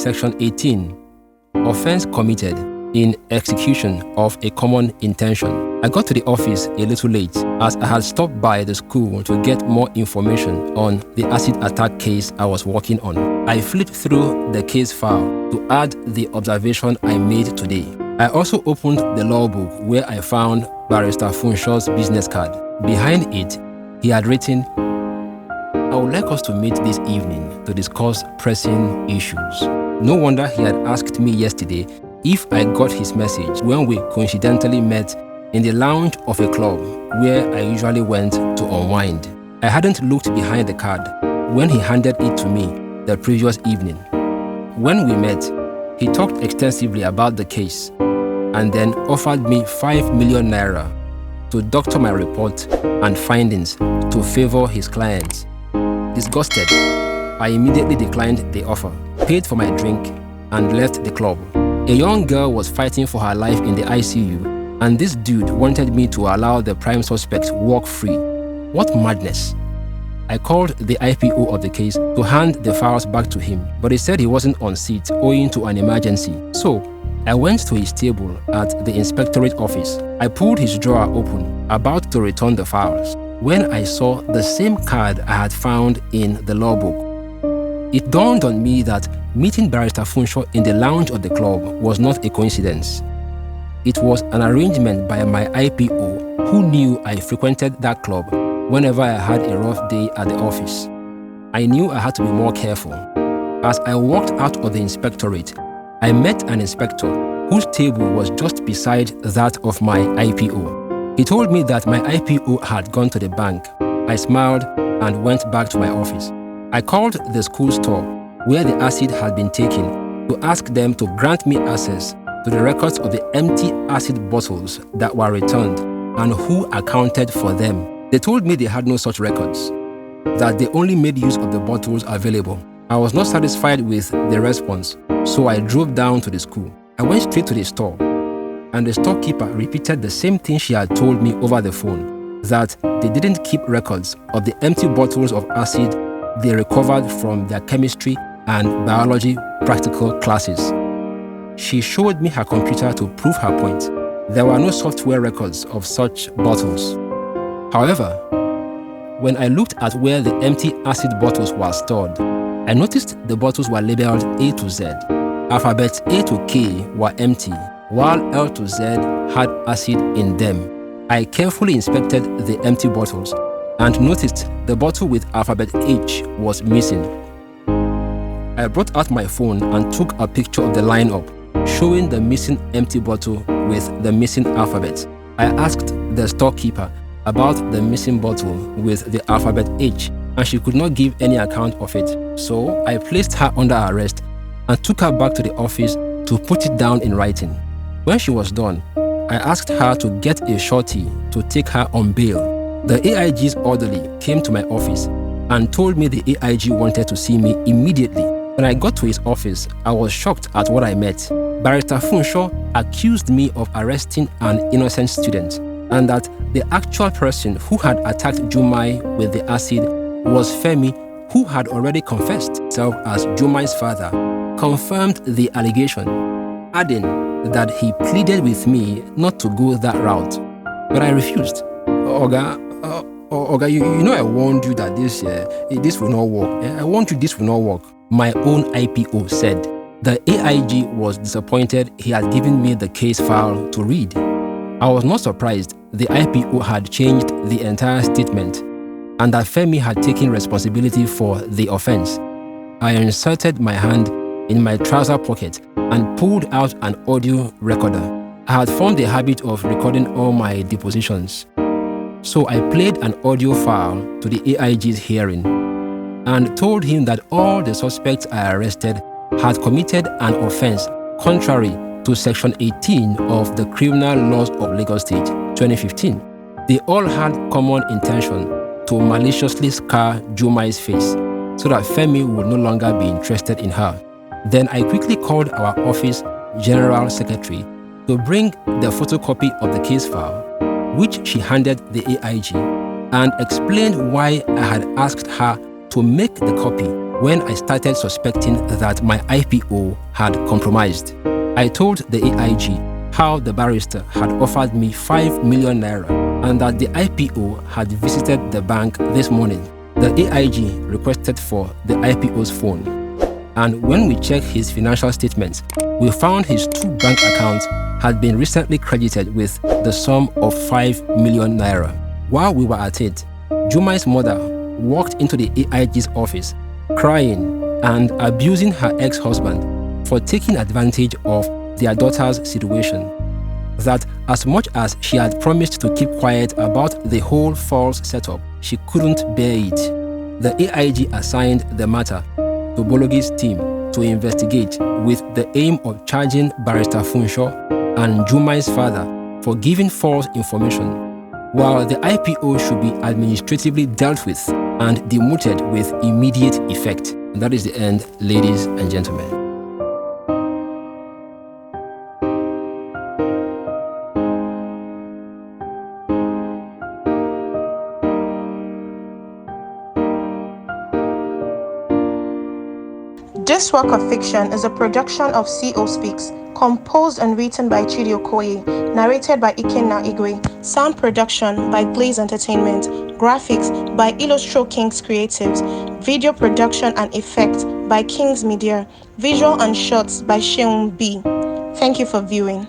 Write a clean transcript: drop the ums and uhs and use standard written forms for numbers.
Section 18, Offense committed in execution of a common intention. I got to the office a little late as I had stopped by the school to get more information on the acid attack case I was working on. I flipped through the case file to add the observation I made today. I also opened the law book where I found Barrister Funshaw's business card. Behind it, he had written, "I would like us to meet this evening to discuss pressing issues." No wonder he had asked me yesterday if I got his message when we coincidentally met in the lounge of a club where I usually went to unwind. I hadn't looked behind the card when he handed it to me the previous evening. When we met, he talked extensively about the case and then offered me 5 million naira to doctor my report and findings to favor his clients. Disgusted, I immediately declined the offer, paid for my drink, and left the club. A young girl was fighting for her life in the ICU, and this dude wanted me to allow the prime suspect walk free. What madness! I called the IPO of the case to hand the files back to him, but he said he wasn't on seat owing to an emergency. So, I went to his table at the inspectorate office. I pulled his drawer open, about to return the files, when I saw the same card I had found in the law book. It dawned on me that meeting Barrister Funshaw in the lounge of the club was not a coincidence. It was an arrangement by my IPO who knew I frequented that club whenever I had a rough day at the office. I knew I had to be more careful. As I walked out of the inspectorate, I met an inspector whose table was just beside that of my IPO. He told me that my IPO had gone to the bank. I smiled and went back to my office. I called the school store where the acid had been taken to ask them to grant me access to the records of the empty acid bottles that were returned and who accounted for them. They told me they had no such records, that they only made use of the bottles available. I was not satisfied with the response, so I drove down to the school. I went straight to the store, and the storekeeper repeated the same thing she had told me over the phone, that they didn't keep records of the empty bottles of acid they recovered from their chemistry and biology practical classes. She showed me her computer to prove her point. There were no software records of such bottles. However, when I looked at where the empty acid bottles were stored, I noticed the bottles were labeled A to Z. Alphabets A to K were empty, while L to Z had acid in them. I carefully inspected the empty bottles and noticed the bottle with alphabet H was missing. I brought out my phone and took a picture of the lineup, showing the missing empty bottle with the missing alphabet. I asked the storekeeper about the missing bottle with the alphabet H, and she could not give any account of it. So I placed her under arrest and took her back to the office to put it down in writing. When she was done, I asked her to get a shorty to take her on bail. The AIG's orderly came to my office and told me the AIG wanted to see me immediately. When I got to his office, I was shocked at what I met. Barrister Funshaw accused me of arresting an innocent student, and that the actual person who had attacked Jumai with the acid was Femi, who had already confessed himself as Jumai's father, confirmed the allegation, adding that he pleaded with me not to go that route. But I refused. Oga, you know I warned you that this will not work. I warned you this will not work. My own IPO said. The AIG was disappointed he had given me the case file to read. I was not surprised the IPO had changed the entire statement and that Femi had taken responsibility for the offense. I inserted my hand in my trouser pocket and pulled out an audio recorder. I had formed a habit of recording all my depositions. So I played an audio file to the AIG's hearing and told him that all the suspects I arrested had committed an offense contrary to Section 18 of the Criminal Laws of Lagos State, 2015. They all had common intention to maliciously scar Jumai's face so that Femi would no longer be interested in her. Then I quickly called our office general secretary to bring the photocopy of the case file, which she handed the AIG, and explained why I had asked her to make the copy when I started suspecting that my IPO had compromised. I told the AIG how the barrister had offered me 5 million naira and that the IPO had visited the bank this morning. The AIG requested for the IPO's phone, and when we checked his financial statements, we found his 2 bank accounts had been recently credited with the sum of 5 million naira. While we were at it, Jumai's mother walked into the AIG's office crying and abusing her ex-husband for taking advantage of their daughter's situation. That as much as she had promised to keep quiet about the whole false setup, she couldn't bear it. The AIG assigned the matter to Bologi's team to investigate with the aim of charging Barrister Funsho and Jumai's father for giving false information, while the IPO should be administratively dealt with and demoted with immediate effect. And that is the end, ladies and gentlemen. This work of fiction is a production of COSPEAKS, composed and written by Chidi Okoye, narrated by Ikenna Igwe, sound production by Blaze Entertainment, graphics by Illustro Kings Creatives, video production and effects by Kings Media, visual and shots by Sheung B. Thank you for viewing.